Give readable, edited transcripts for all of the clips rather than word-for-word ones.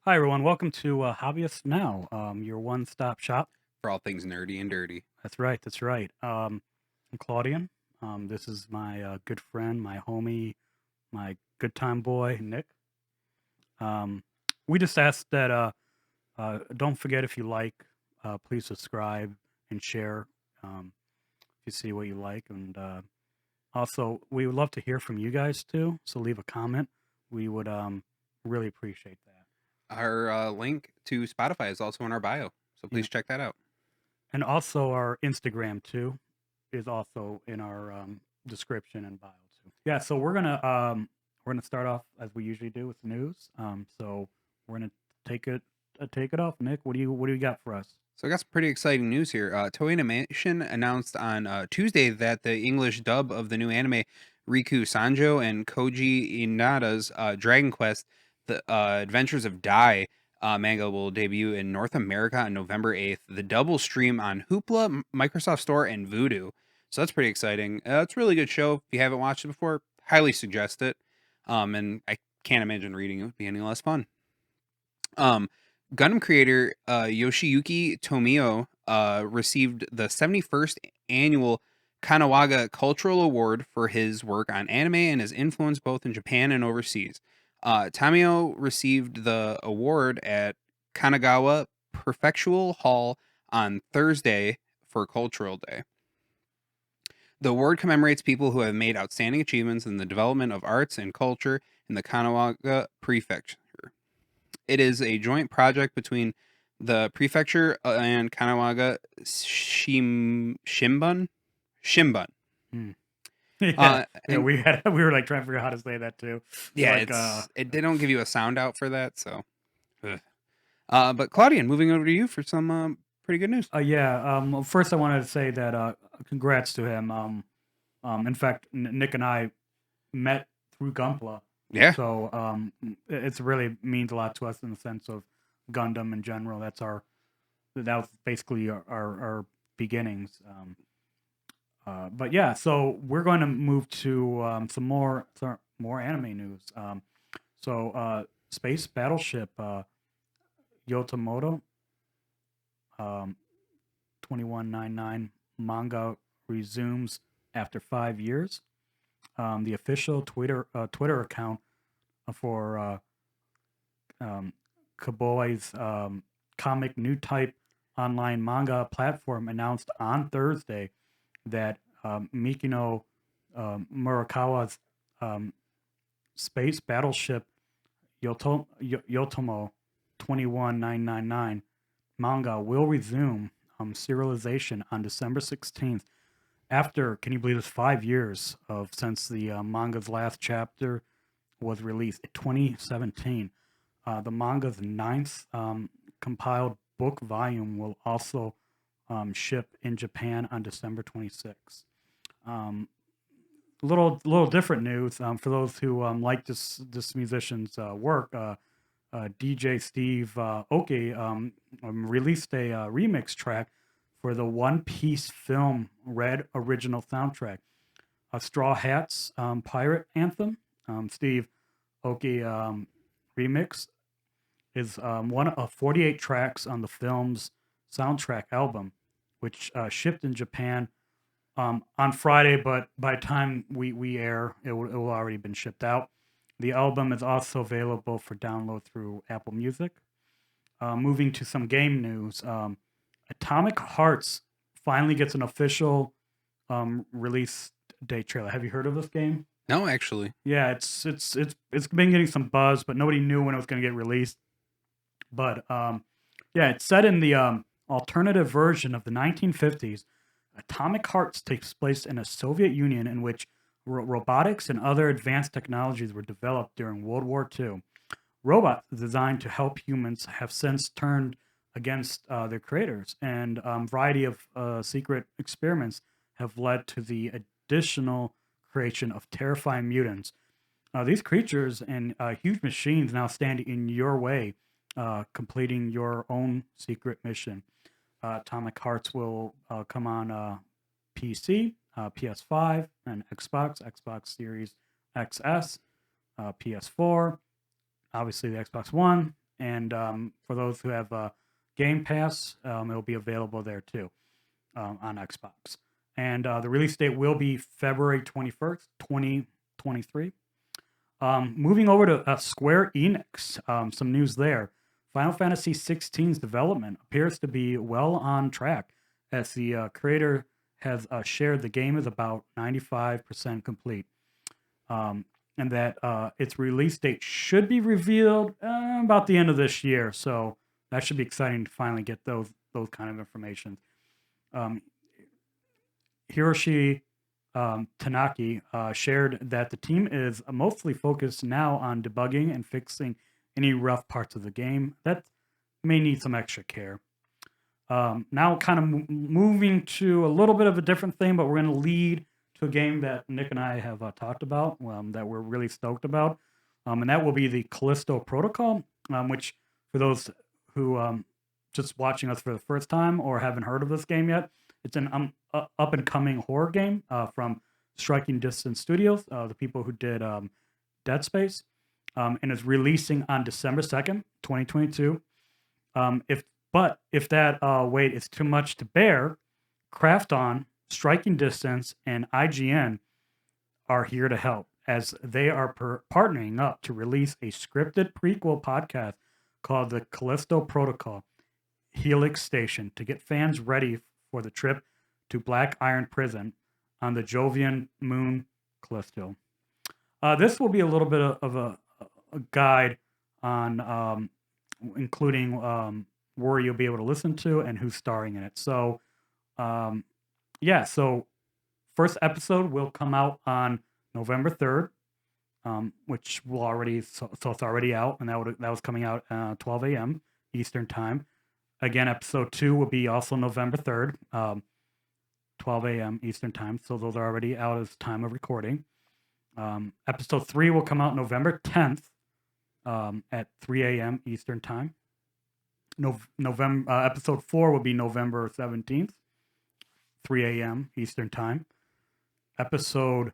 Hi, everyone. Welcome to Hobbyist Now, your one-stop shop. For all things nerdy and dirty. That's right. That's right. I'm Claudian. This is my good friend, my homie, my good time boy, Nick. Um, we just ask that don't forget if you like, please subscribe and share if you see what you like. And also, we would love to hear from you guys too. So leave a comment. We would really appreciate that. Our link to Spotify is also in our bio, so Yeah. please check that out. And also our Instagram too is also in our description and bio too. Yeah, so we're gonna start off as we usually do with the news. So we're gonna take it take it off, Nick. What do you got for us? So I got some pretty exciting news here. Toei Animation announced on Tuesday that the English dub of the new anime Riku Sanjo and Koji Inada's Dragon Quest: The Adventures of Dai manga will debut in North America on November 8th. The dub will stream on Hoopla, Microsoft Store, and Vudu. So that's pretty exciting. It's a really good show. If you haven't watched it before, highly suggest it. And I can't imagine reading it would be any less fun. Um, Gundam creator Yoshiyuki Tomio received the 71st annual Kanawaga Cultural Award for his work on anime and his influence both in Japan and overseas. Tomio received the award at Kanagawa Prefectural Hall on Thursday for Cultural Day. The award commemorates people who have made outstanding achievements in the development of arts and culture in the Kanawaga Prefecture. It is a joint project between the prefecture and Kanagawa Shimbun. Hmm. Yeah, yeah. And We were like trying to figure out how to say that too. We're yeah, like they don't give you a sound out for that, so. Ugh. But Claudian, moving over to you for some pretty good news. yeah. Well, first I wanted to say that congrats to him. In fact, Nick and I met through Gunpla. Yeah, So it's really means a lot to us in the sense of Gundam in general. That was basically our beginnings. But yeah, so we're going to move to some more anime news. Space Battleship Yotomoto 2199 manga resumes after 5 years. The official Twitter account for Koboi's comic new type online manga platform announced on Thursday that Mikino Murakawa's um, space battleship Yotomo 21999 manga will resume serialization on December 16th. After, can you believe this, 5 years of since the manga's last chapter was released in 2017. The manga's ninth compiled book volume will also ship in Japan on December 26th. Um, little different news for those who like this musician's work. DJ Steve Oki released a remix track for the One Piece film Red original soundtrack. Straw Hats Pirate Anthem. Steve Oki remix is one of 48 tracks on the film's soundtrack album, which shipped in Japan on Friday, but by the time we air, it will already been shipped out. The album is also available for download through Apple Music. Moving to some game news, Atomic Hearts finally gets an official release date trailer. Have you heard of this game? no, actually. Yeah, it's been getting some buzz, but nobody knew when it was going to get released. But yeah, it's set in the alternative version of the 1950s. Atomic Hearts takes place in a Soviet Union in which robotics and other advanced technologies were developed during World War II. Robots designed to help humans have since turned against their creators, and variety of secret experiments have led to the additional creation of terrifying mutants. These creatures and huge machines now stand in your way, completing your own secret mission. Atomic Hearts will come on PC, PS5, and Xbox Series XS, PS4, obviously the Xbox One, and for those who have Game Pass, it'll be available there too on Xbox. And the release date will be February 21st, 2023. Moving over to Square Enix, some news there. Final Fantasy XVI's development appears to be well on track, as the creator has shared the game is about 95% complete, and that its release date should be revealed about the end of this year. So that should be exciting to finally get those kind of information. Hiroshi Tanaki shared that the team is mostly focused now on debugging and fixing any rough parts of the game that may need some extra care. Now, kind of moving to a little bit of a different thing, but we're going to lead to a game that Nick and I have talked about that we're really stoked about, and that will be the Callisto Protocol, which for those who just watching us for the first time or haven't heard of this game yet, it's an up and coming horror game from Striking Distance Studios, the people who did Dead Space, and is releasing on December 2nd, 2022. If that wait is too much to bear, Krafton, Striking Distance, and IGN are here to help, as they are partnering up to release a scripted prequel podcast called the Callisto Protocol Helix Station to get fans ready for the trip to Black Iron Prison on the Jovian moon Callisto. This will be a little bit of a guide on including where you'll be able to listen to and who's starring in it. So, so first episode will come out on November 3rd, which will already, so it's already out, and that was coming out 12 a.m. Eastern Time. Again, episode 2 will be also November 3rd, 12 a.m. Eastern Time. So those are already out as time of recording. Episode 3 will come out November 10th at 3 a.m. Eastern Time. Episode 4 will be November 17th, 3 a.m. Eastern Time. Episode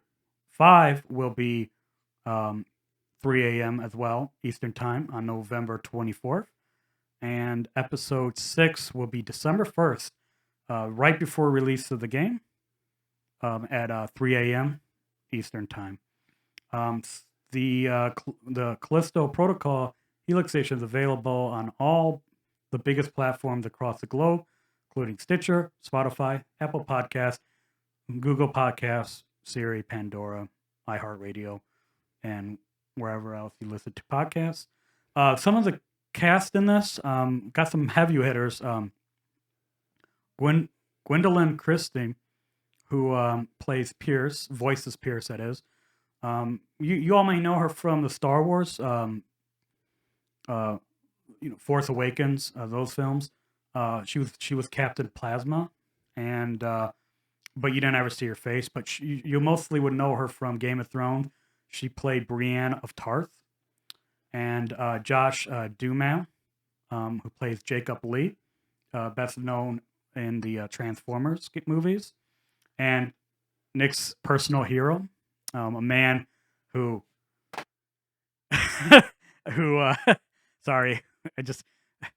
5 will be 3 a.m. as well, Eastern Time on November 24th. And episode 6 will be December 1st, right before release of the game, at 3 a.m. Eastern Time. The Callisto Protocol Helix Station is available on all the biggest platforms across the globe, including Stitcher, Spotify, Apple Podcasts, Google Podcasts, Siri, Pandora, iHeartRadio, and wherever else you listen to podcasts. Some of the cast in this got some heavy hitters. Gwendolyn Christie, who plays Pierce, voices Pierce, that is. You all may know her from the Star Wars, Force Awakens, those films. She was Captain Plasma, and but you didn't ever see her face. But you mostly would know her from Game of Thrones. She played Brienne of Tarth, and Josh Duhamel, who plays Jacob Lee, best known in the Transformers movies, and Nick's personal hero, a man who who sorry, I just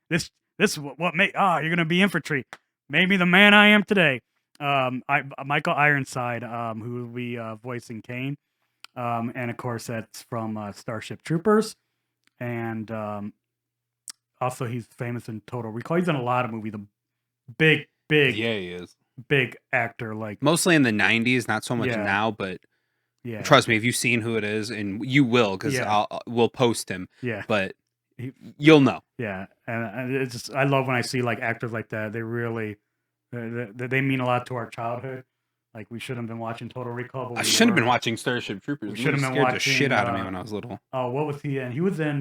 this what made you're gonna be infantry, made me the man I am today. Michael Ironside, who will be voicing Kane, and of course that's from Starship Troopers, and also he's famous in Total Recall. He's in a lot of movies. The big Yeah, he is. big actor, like Mostly in the 90s, not so much Yeah. now, but yeah, trust me, if you've seen who it is, and you will, because Yeah. we'll post him, yeah, but He- you'll know. yeah, and it's just I love when I see like actors like that. They really they mean a lot to our childhood. Like we shouldn't have been watching Total Recall. But I we shouldn't have been were. watching Starship Troopers. We It shouldn't have been scared the shit watching, out of me when I was little. Oh, what was he in? He was in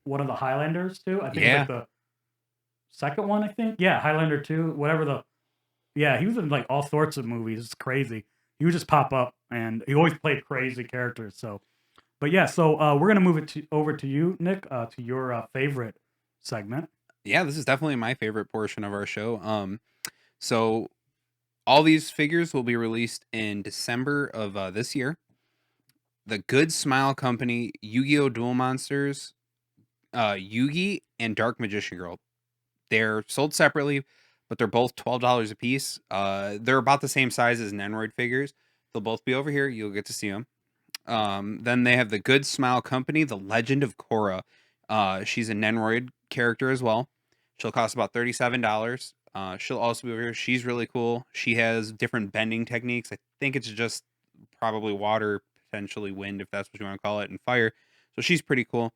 one of the Highlanders too. I think Yeah. it's like the second one. I think Highlander 2. Whatever he was in like all sorts of movies. It's crazy. He would just pop up, and he always played crazy characters. So, but so we're gonna move it over to you, Nick, to your favorite segment. Yeah, this is definitely my favorite portion of our show. So all these figures will be released in December of this year. The Good Smile Company Yu-Gi-Oh! Duel Monsters Yugi and Dark Magician Girl. They're sold separately, but they're both $12 a piece. They're about the same size as Nendoroid figures. They'll both be over here. You'll get to see them. Then they have the Good Smile Company, The Legend of Korra. She's a Nendoroid character as well. She'll cost about $37. She'll also be over here. She's really cool. She has different bending techniques. I think it's just probably water, potentially wind, if that's what you want to call it, and fire. So she's pretty cool.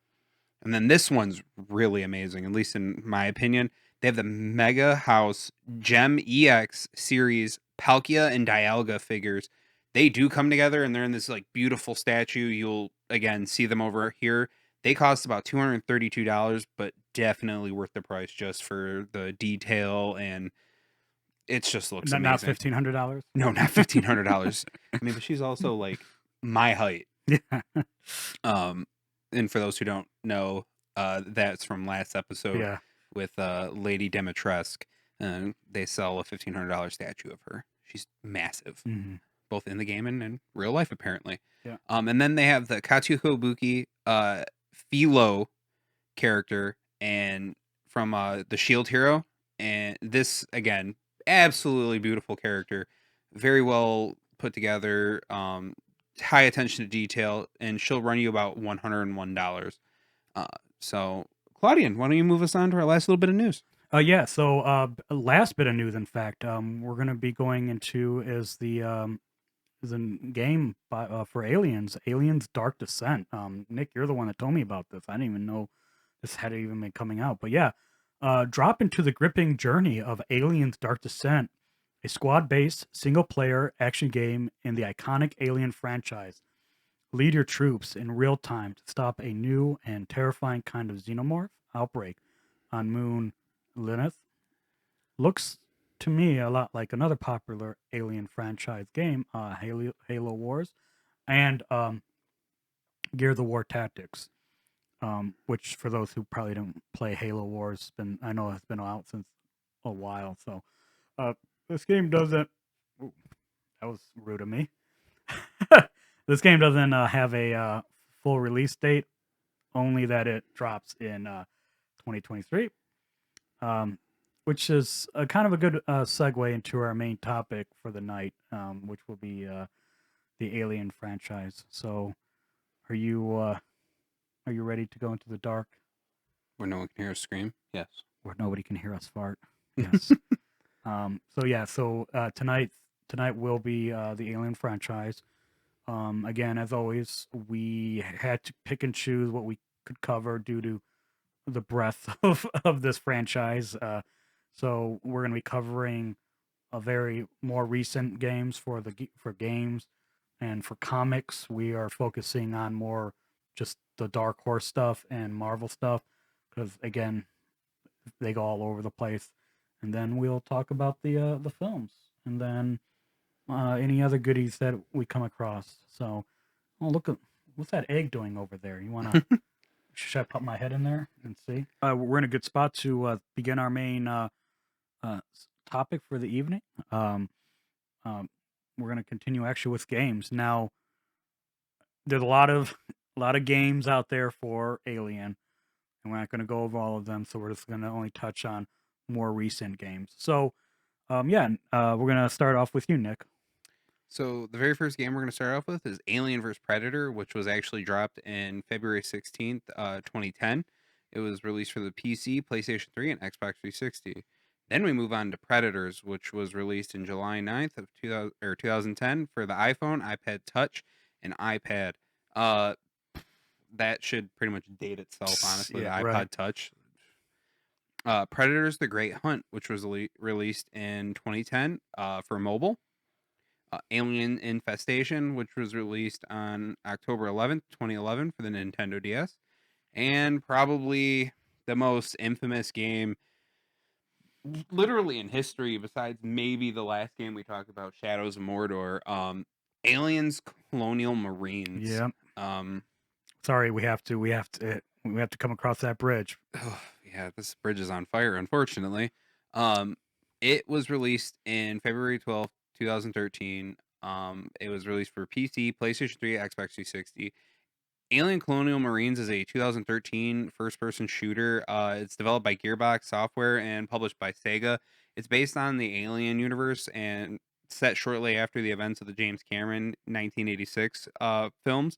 And then this one's really amazing, at least in my opinion. They have the Mega House Gem EX series Palkia and Dialga figures. They do come together and they're in this like beautiful statue. You'll again see them over here. They cost about $232, but definitely worth the price just for the detail, and it just looks Not amazing. $1,500. No, not $1,500. I mean, but she's also like my height. Yeah. And for those who don't know, that's from last episode Yeah. with Lady Demetresque. They sell a $1,500 statue of her. She's massive, Mhm. both in the game and in real life, apparently. Yeah. And then they have the Katsuko Buki Philo character and from the Shield Hero. And this, again, absolutely beautiful character. Very well put together. High attention to detail, and she'll run you about $101. So, Claudian, why don't you move us on to our last little bit of news? Yeah. So, last bit of news, in fact, we're going to be going into is the game for Aliens, Aliens Dark Descent. Nick, you're the one that told me about this. I didn't even know this had even been coming out. But yeah, drop into the gripping journey of Aliens Dark Descent, a squad-based single-player action game in the iconic Alien franchise. Lead your troops in real time to stop a new and terrifying kind of xenomorph outbreak on Moon Lilith. Looks to me a lot like another popular Alien franchise game, Halo Wars, and Gear the War Tactics. Which for those who probably don't play Halo Wars, I know it's been out since a while. So this game doesn't. Ooh, that was rude of me. This game doesn't have a full release date, only that it drops in 2023. Which is kind of a good segue into our main topic for the night, which will be the Alien franchise. So, are you ready to go into the dark Where no one can hear us scream? Yes. where nobody can hear us fart? Yes. So tonight will be the Alien franchise. Again, as always, we had to pick and choose what we could cover due to the breadth of this franchise. So we're going to be covering a very more recent games for games, and for comics we are focusing on more just the Dark Horse stuff and Marvel stuff, because again they go all over the place. And then we'll talk about the films, and then any other goodies that we come across. So, oh look at what's that egg doing over there? You want to? Should I put my head in there and see? We're in a good spot to begin our main topic for the evening. We're going to continue actually with games. Now, there's a lot of games out there for Alien, and we're not going to go over all of them. So we're just going to only touch on more recent games. So, we're going to start off with you, Nick. So the very first game we're going to start off with is Alien vs. Predator, which was actually dropped in February 16th, 2010. It was released for the PC, PlayStation 3, and Xbox 360. Then we move on to Predators, which was released in July 9th of 2010 for the iPhone, iPad Touch, and iPad. That should pretty much date itself, honestly, Yeah, the iPod right. Touch. Predators: The Great Hunt, which was released in 2010 for mobile. Alien Infestation, which was released on October 11th, 2011 for the Nintendo DS. And probably the most infamous game literally in history, besides maybe the last game we talked about, Shadows of Mordor, Aliens Colonial Marines. Yeah. Sorry, we have to come across that bridge. Yeah, this bridge is on fire, unfortunately. It was released in February 12th, 2013. It was released for PC, PlayStation 3, Xbox 360, Alien Colonial Marines is a 2013 first-person shooter. It's developed by Gearbox Software and published by Sega. It's based on the Alien universe and set shortly after the events of the James Cameron 1986 films.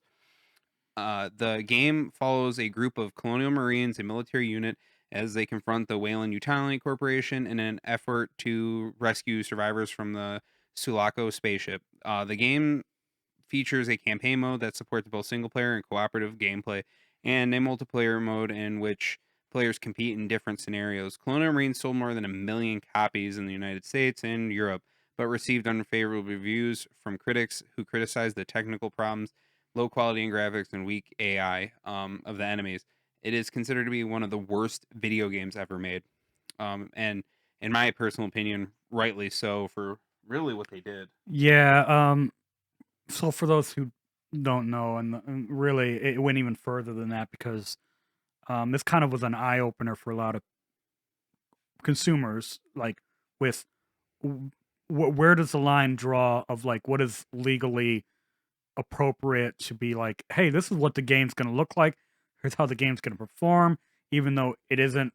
The game follows a group of colonial marines, a military unit, as they confront the Weyland Utility Corporation in an effort to rescue survivors from the Sulaco spaceship. The game features a campaign mode that supports both single player and cooperative gameplay, and a multiplayer mode in which players compete in different scenarios. Colonial Marines sold more than 1 million copies in the United States and Europe, but received unfavorable reviews from critics who criticized the technical problems, low quality in graphics, and weak AI of the enemies. It is considered to be one of the worst video games ever made, and in my personal opinion, rightly so for really what they did. Yeah. So for those who don't know, and really it went even further than that because this kind of was an eye opener for a lot of consumers, like with where does the line draw of like what is legally appropriate to be like, hey, this is what the game's going to look like. Here's how the game's going to perform, even though it isn't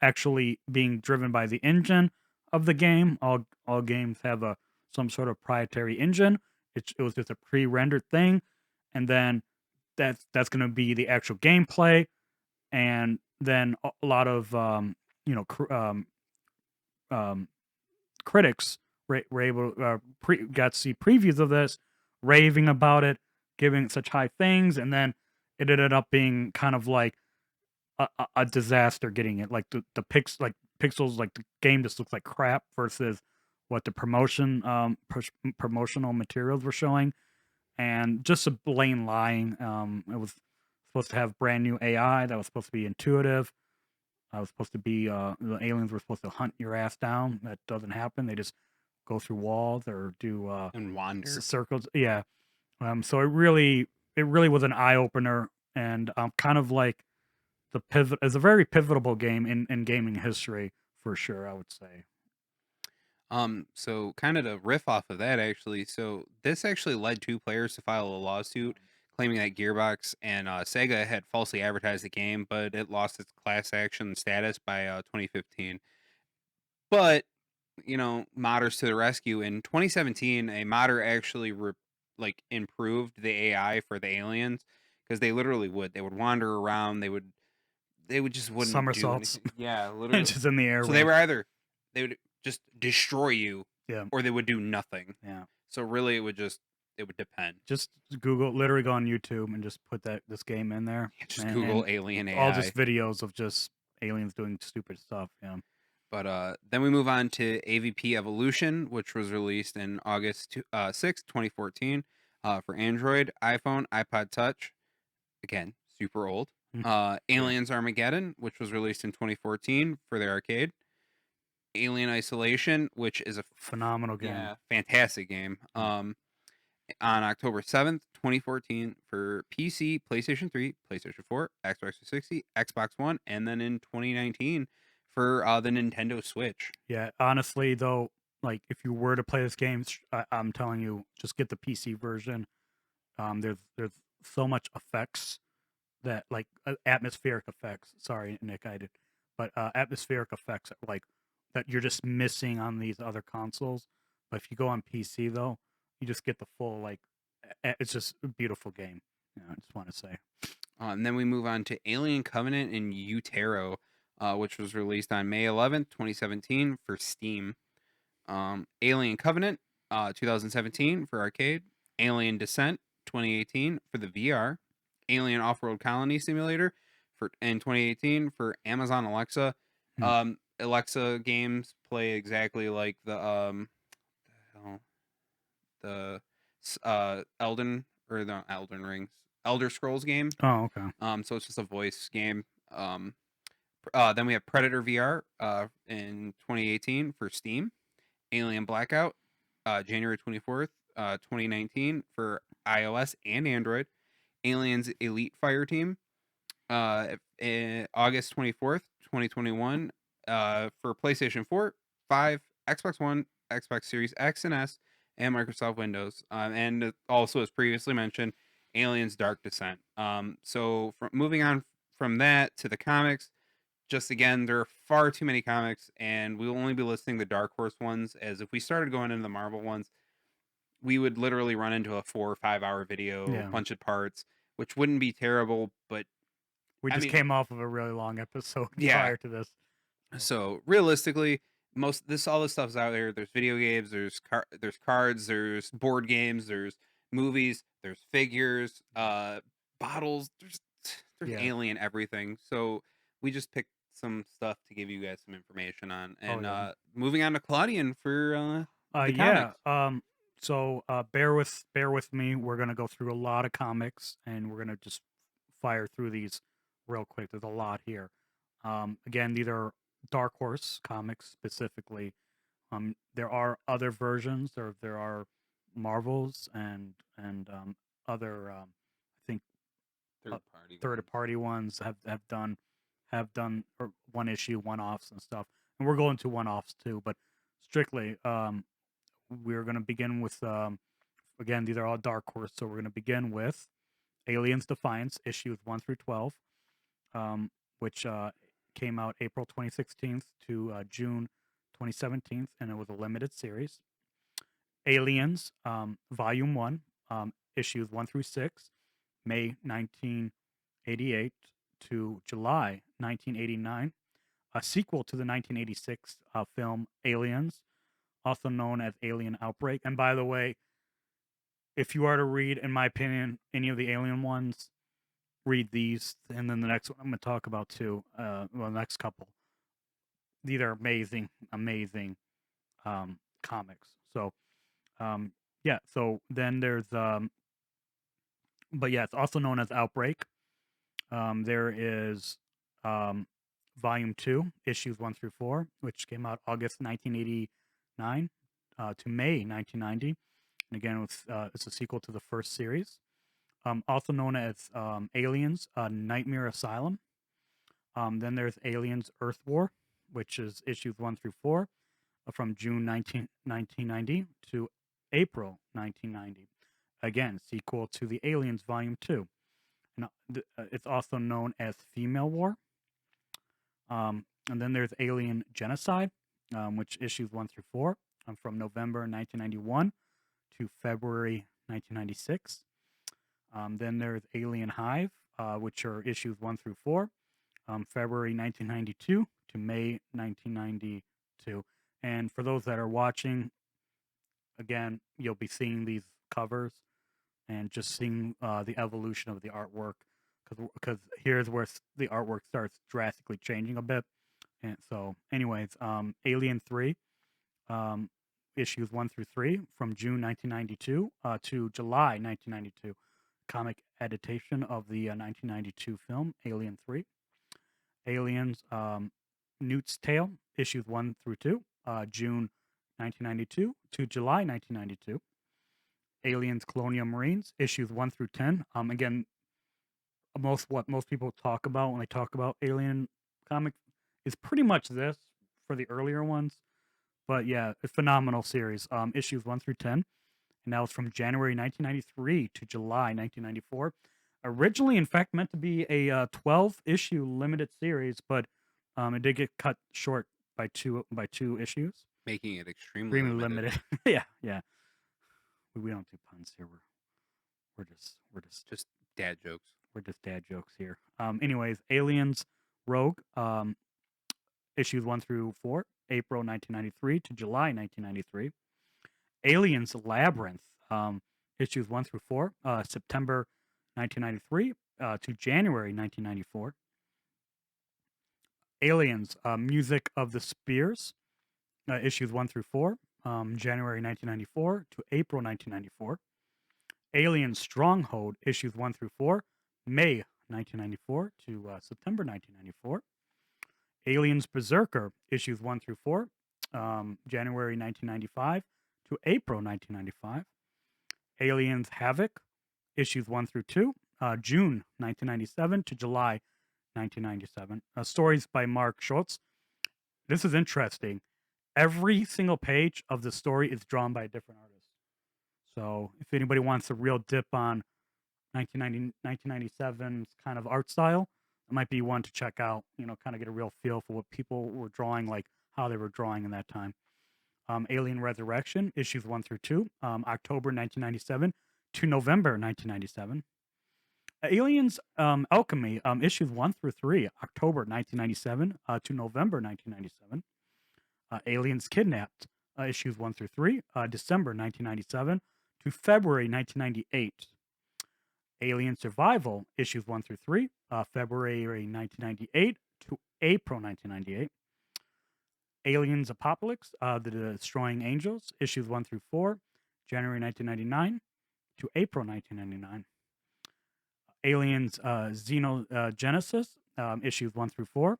actually being driven by the engine of the game. All games have a some sort of proprietary engine. It was just a pre-rendered thing, and then that's going to be the actual gameplay, and then a lot of you know um, critics were able got to see previews of this, raving about it, giving it such high things, and then it ended up being kind of like a disaster getting it. Like the pixels, like the game just looks like crap versus what the promotional materials were showing, and just a blatant lying. It was supposed to have brand new AI that was supposed to be intuitive. I was supposed to be the aliens were supposed to hunt your ass down. That doesn't happen. They just go through walls or do And wander. circles. Yeah. So it really was an eye opener, and kind of like the pivot is a very pivotal game in gaming history for sure. I would say. So kind of to riff off of that, actually, so this actually led two players to file a lawsuit claiming that Gearbox and Sega had falsely advertised the game, but it lost its class action status by 2015. But modders to the rescue. In 2017, a modder actually like improved the AI for the aliens because they literally would. They would wander around. They would just wouldn't do Somersaults, anything. Yeah, and literally. just in the air So they with were either they would just destroy you yeah, or they would do nothing. yeah. So really it would depend. Just Google, literally go on YouTube and just put this game in there, Just and Google alien all just AI. videos of just aliens doing stupid stuff. Yeah. But then we move on to AVP Evolution, which was released in August 6th, 2014, for Android, iPhone, iPod Touch. Again, super old. Mm, yeah. Aliens Armageddon, which was released in 2014 for the arcade. Alien Isolation, which is a Phenomenal game. fantastic game. Yeah. On October 7th, 2014 for PC, PlayStation 3, PlayStation 4, Xbox 360, Xbox One, and then in 2019 for the Nintendo Switch. Yeah, honestly though, like if you were to play this game, I'm telling you, just get the PC version. There's so much effects that like atmospheric effects. Sorry, Nick, I did, but atmospheric effects like that you're just missing on these other consoles. But if you go on PC though, you just get the full like. It's just a beautiful game. I just want to say. And then we move on to Alien Covenant and Utero, which was released on May 11th, 2017 for Steam. Alien Covenant, 2017 for arcade. Alien Descent, 2018 for the VR. Alien Off-World Colony Simulator in 2018 for Amazon Alexa. Hmm. Alexa games play exactly like the Elden Rings, Elder Scrolls game. Oh, okay. So it's just a voice game. Then we have Predator VR in 2018 for Steam. Alien Blackout, January 24th, 2019 for iOS and Android. Aliens Elite Fire Team, August 24th, 2021 for PlayStation 4, 5, Xbox One, Xbox Series X and S, and Microsoft Windows. And also, as previously mentioned, Aliens: Dark Descent. So moving on from that to the comics, just again, there are far too many comics, and we will only be listing the Dark Horse ones. As if we started going into the Marvel ones, we would literally run into a 4 or 5 hour video, Yeah. bunch of parts, which wouldn't be terrible, but We I just mean, came off of a really long episode yeah. prior to this. So, So realistically, all this stuff's out there. There's video games, there's cards, there's board games, there's movies, there's figures, bottles. There's yeah. alien everything. So we just picked some stuff to give you guys some information on. Oh, And yeah. moving on to Claudian for the Yeah. comics. Bear with me. We're gonna go through a lot of comics, and we're gonna just fire through these real quick. There's a lot here. Again, these are Dark Horse comics specifically. There are other versions, or there are Marvels and other. I think uh, Third party third ones. party ones have done or one issue one offs and stuff, and we're going to one offs too. But strictly, we're going to begin with again, these are all Dark Horse, so we're going to begin with Aliens Defiance issues 1 through 12, which came out April 2016 to June 2017, and it was a limited series. Aliens Volume 1, issues 1 through 6, May 1988 to July 1989, a sequel to the 1986 film Aliens, also known as Alien Outbreak. And by the way, if you are to read, in my opinion, any of the Alien ones, read these, and then the next one I'm going to talk about too. The next couple. These are amazing, amazing comics. So, yeah. So then there's, but yeah, it's also known as Outbreak. There is Volume 2, issues 1 through 4, which came out August 1989 to May 1990. And again, it's a sequel to the first series. Also known as Aliens Nightmare Asylum. Then there's Aliens Earth War, which is issues 1 through 4 from June 1990 to April 1990. Again, sequel to the Aliens Volume 2. And it's also known as Female War. And then there's Alien Genocide, which issues 1 through 4 from November 1991 to February 1996. Then there's Alien Hive, which are issues 1 through 4, February 1992 to May 1992. And for those that are watching, again, you'll be seeing these covers and just seeing the evolution of the artwork, because here's where the artwork starts drastically changing a bit. And so, anyways, Alien 3, issues 1 through 3 from June 1992 to July 1992. Comic adaptation of the 1992 film Alien 3. Aliens Newt's Tale, issues 1 through 2, June 1992 to July 1992. Aliens Colonial Marines, issues 1 through 10. Again, what most people talk about when they talk about Alien comic is pretty much this for the earlier ones. But yeah, a phenomenal series. Issues 1 through 10. And that was from January 1993 to July 1994. Originally, in fact, meant to be a 12 issue limited series, but it did get cut short by two issues. Making it extremely Extremely limited. limited. Yeah, yeah. We don't do puns here. We're just Just dad jokes. we're just dad jokes here. Anyways, Aliens Rogue, issues 1 through 4, April 1993 to July 1993. Aliens Labyrinth, issues 1 through 4, September 1993 to January 1994. Aliens Music of the Spears, issues 1 through 4, January 1994 to April 1994. Alien Stronghold, issues 1 through 4, May 1994 to September 1994. Aliens Berserker, issues 1 through 4, January 1995 to April 1995. Aliens Havoc, issues 1 through 2, June 1997 to July 1997. Stories by Mark Schultz. This is interesting. Every single page of the story is drawn by a different artist. So if anybody wants a real dip on 1997's kind of art style. It might be one to check out, kind of get a real feel for what people were drawing, like how they were drawing in that time. Alien Resurrection, issues 1 through 2, October 1997 to November 1997. Aliens Alchemy, issues 1 through 3, October 1997 to November 1997. Aliens Kidnapped, issues 1 through 3, December 1997 to February 1998. Alien Survival, issues 1 through 3, February 1998 to April 1998. Aliens Apocalypse, The Destroying Angels, issues 1 through 4, January 1999 to April 1999. Aliens Xenogenesis, issues 1 through 4,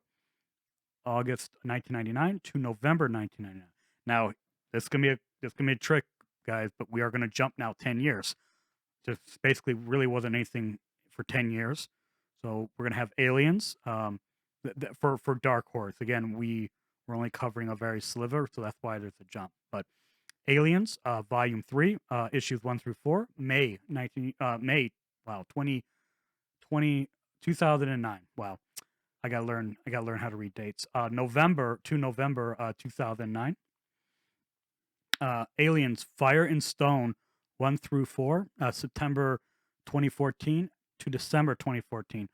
August 1999 to November 1999. Now, this is gonna be a trick, guys, but we are gonna jump now 10 years. Just basically really wasn't anything for 10 years. So we're gonna have Aliens for Dark Horse. Again, we're only covering a very sliver, so that's why there's a jump. But Aliens, Volume 3, issues 1 through 4, wow, 2009. Wow. I gotta learn how to read dates. November 2009. Aliens Fire and Stone 1 through 4, September 2014 to December 2014.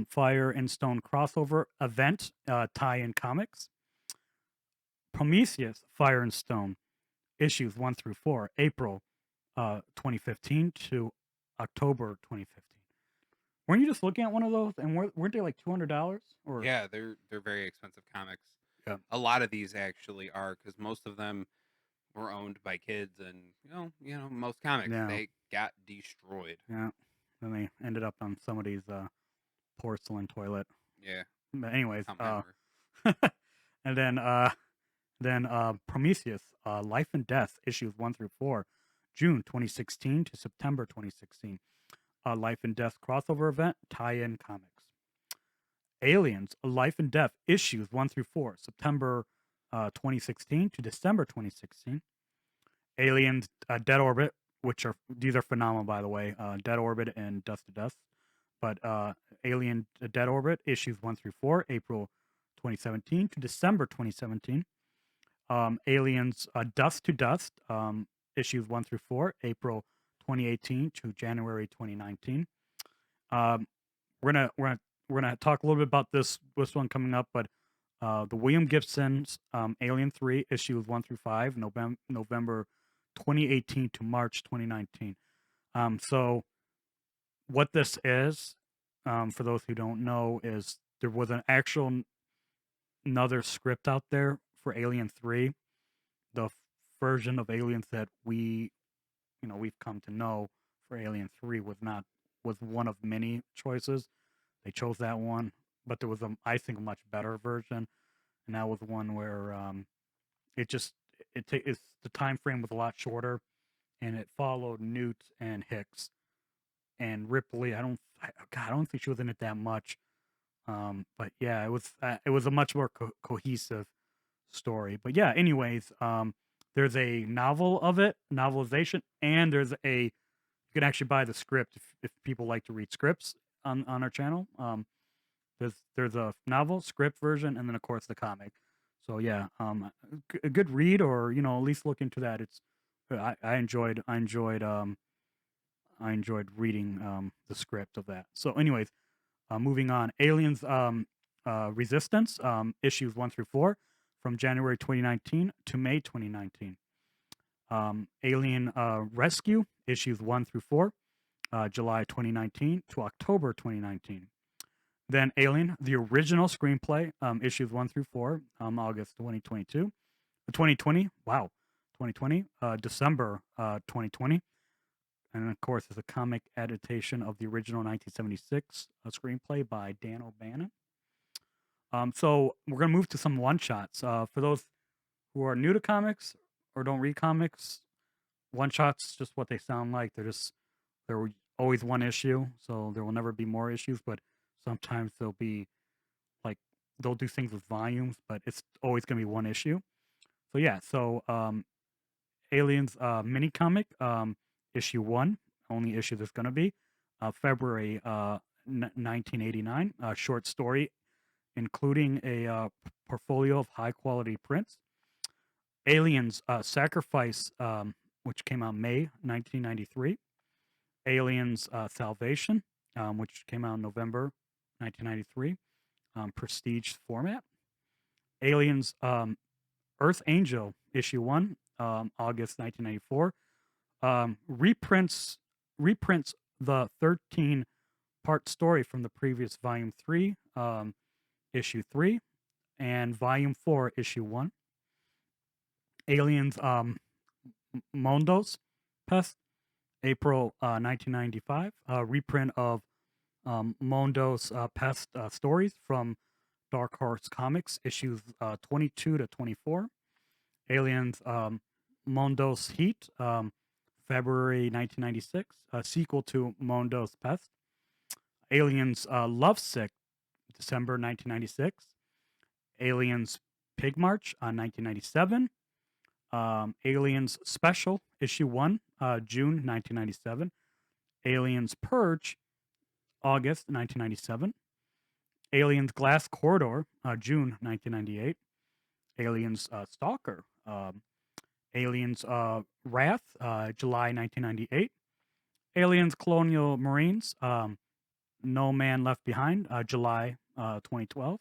Fire and Stone crossover event, tie-in comics. Prometheus Fire and Stone, issues 1 through 4, April 2015 to October 2015. Weren't you just looking at one of those and weren't they like $200 or Yeah, they're very expensive comics. yeah. A lot of these actually are because most of them were owned by kids, and most comics Yeah. they got destroyed. Yeah. And they ended up on somebody's porcelain toilet. Yeah, But anyways, Tom Hammer. and then Prometheus, Life and Death, issues 1 through 4, June 2016 to September 2016. Life and Death crossover event, tie-in comics. Aliens, Life and Death, issues 1 through 4, September 2016 to December 2016. Aliens, Dead Orbit, these are phenomenal, by the way, Dead Orbit and Dust to Dust. But Alien Dead Orbit, issues 1 through 4, April 2017 to December 2017. Aliens Dust to Dust, issues 1 through 4, April 2018 to January 2019. We're gonna talk a little bit about this one coming up, but the William Gibson's Alien 3, issues 1 through 5, November 2018 to March 2019. So what this is, for those who don't know, is there was an actual another script out there for Alien 3. The version of Aliens that we've come to know for Alien 3 was one of many choices. They chose that one, but there was I think a much better version, and that was one where it's the time frame was a lot shorter, and it followed Newt and Hicks and Ripley. I don't think she was in it that much. But yeah, it was a much more cohesive story. But yeah, anyways, there's a novel of it, novelization, and you can actually buy the script if people like to read scripts on our channel. There's a novel script version, and then of course the comic. So yeah, a good read, or at least look into that. I enjoyed reading the script of that. So anyways, moving on, Aliens Resistance, issues 1 through 4, from January 2019 to May 2019. Alien Rescue, issues 1 through 4, July 2019 to October 2019. Then Alien, the original screenplay, issues 1 through 4, August 2022. 2020, wow, 2020, December 2020. And of course, it's a comic adaptation of the original 1976 screenplay by Dan O'Bannon. So we're going to move to some one-shots. For those who are new to comics or don't read comics, one-shots just what they sound like. They're always one issue, so there will never be more issues, but sometimes they'll do things with volumes, but it's always going to be one issue. So yeah, Aliens mini comic, issue 1, only issue there's going to be, February 1989. Short story including a portfolio of high quality prints. Aliens Sacrifice, which came out May 1993. Aliens Salvation, which came out in November 1993. Prestige format. Aliens Earth Angel, issue 1, August 1994. Reprints the 13-part story from the previous volume 3, issue 3, and volume 4, issue 1. Aliens Mondos Pest, April 1995. Reprint of Mondo's Pest stories from Dark Horse Comics, issues 22 to 24. Aliens Mondo's Heat, February 1996, a sequel to Mondo's Pest. Aliens Lovesick, December 1996. Aliens Pig March, 1997. Aliens Special, issue 1, June 1997. Aliens Purge, August 1997. Aliens Glass Corridor, June 1998. Aliens Stalker, Aliens Wrath, July 1998. Aliens Colonial Marines, No Man Left Behind, July 2012.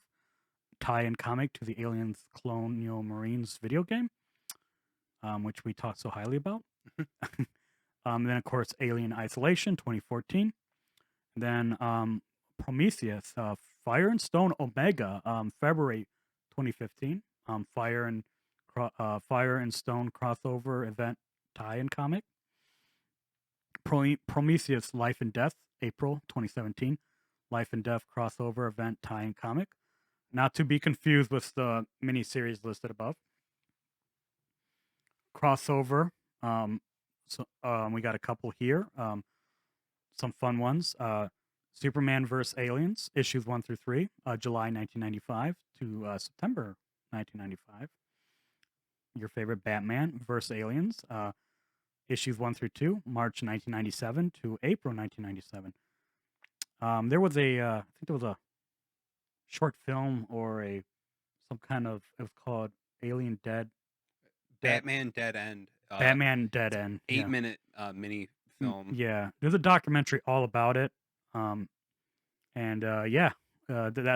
Tie-in comic to the Aliens Colonial Marines video game, which we talked so highly about. Then, of course, Alien Isolation, 2014. Then Prometheus, Fire and Stone Omega, February 2015. Fire and Stone crossover event tie-in comic. Prometheus Life and Death, April 2017. Life and Death crossover event tie-in comic. Not to be confused with the miniseries listed above. Crossover. We got a couple here. Some fun ones. Superman vs. Aliens, issues 1 through 3, July 1995 to September 1995. Your favorite Batman vs. Aliens, issues 1 through 2, March 1997 to April 1997. There was I think there was a short film or some kind of, it was called Alien Batman Dead End. Batman Dead End. 8-minute mini film. Yeah, there's a documentary all about it. That's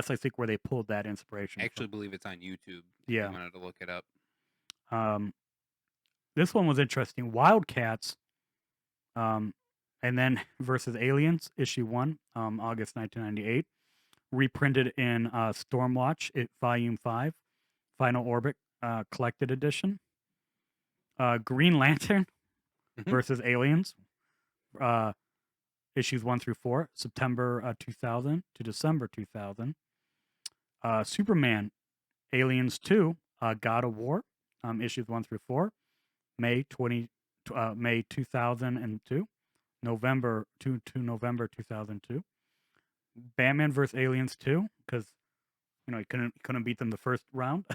I think where they pulled that inspiration. I actually believe it's on YouTube. Yeah, I wanted to look it up. This one was interesting. Wildcats, and then versus Aliens, issue 1, August 1998, reprinted in Stormwatch, volume 5, Final Orbit collected edition. Green Lantern versus Aliens, issues 1 through 4, September 2000 to December 2000. Superman, Aliens 2, God of War, issues 1 through 4, May 2002, November to November 2002. Batman vs. Aliens 2, because he couldn't beat them the first round.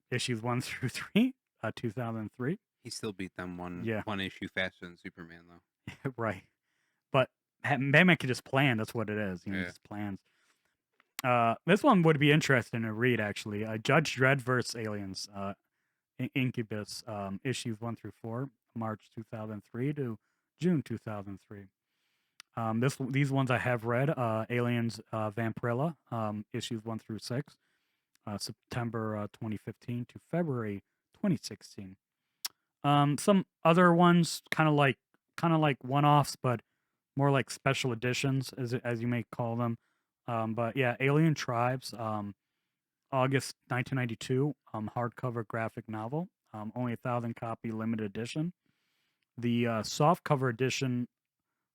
Issues 1 through 3, 2003. He still beat them one issue faster than Superman, though. Right. But Batman can just plan. That's what it is. He just plans. This one would be interesting to read, actually. Judge Dredd vs. Aliens, Incubus, issues 1 through 4, March 2003 to June 2003. These ones I have read. Aliens Vampirella, issues 1 through 6, September 2015 to February 2016. Some other ones kind of like one-offs, but more like special editions, as you may call them. But yeah, Alien Tribes, August 1992, hardcover graphic novel, only 1,000 copy limited edition. The softcover edition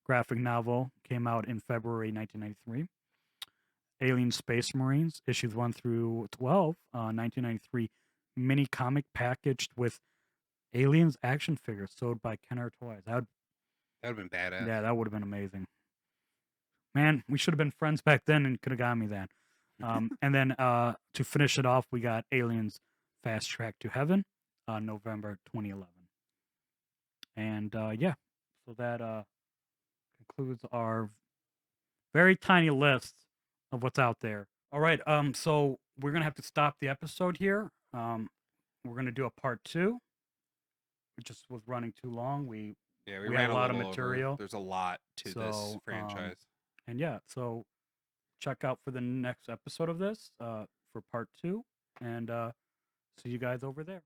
graphic novel came out in February 1993. Alien Space Marines, issues 1 through 12, 1993, mini comic packaged with Aliens action figures sold by Kenner Toys. That would have been badass. Yeah, that would have been amazing. Man, we should have been friends back then and could have got me that. And then to finish it off, we got Aliens Fast Track to Heaven, November 2011. And so that concludes our very tiny list of what's out there. All right, so we're gonna have to stop the episode here. We're gonna do a part two. It just was running too long. Yeah, we We had ran a a lot of little over. material, There's a lot to this so franchise. and yeah, so check out for the next episode of this for part two, and see you guys over there.